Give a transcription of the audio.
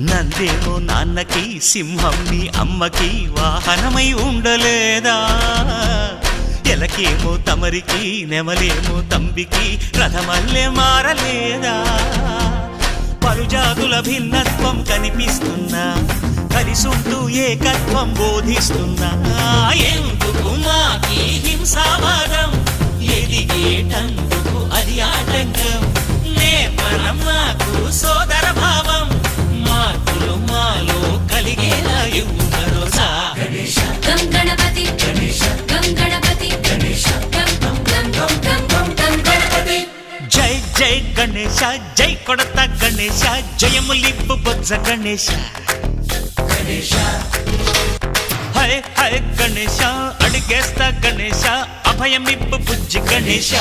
నందేమో నాన్నకి సింహం నీ అమ్మకి వాహనమై ఉండలేదా ఎలకేమో తమరికి నెమలేమో తంబికి రథమల్లే మారలేదా పలుజాతుల భిన్నత్వం కనిపిస్తున్నా కలిసుంటూ ఏకత్వం బోధిస్తున్నా ఎందుకు మాకి హింసావాదం ఎదిగేటందుకు అది ఆటంకం నేపరం నాకు సోదర భావం మార్పులు మాలో కలిగేలా ఇవ్వు భరోసా గం గణపతి గం గణపతి గం గణపతి జై జై గణేశ జై కొడత గణేశ జయములిప్పు బొజ్జ గణేశ హై హై గణేశ అడిగేస్తా గణేశ అభయమిప్పు బుజ్జి గణేశ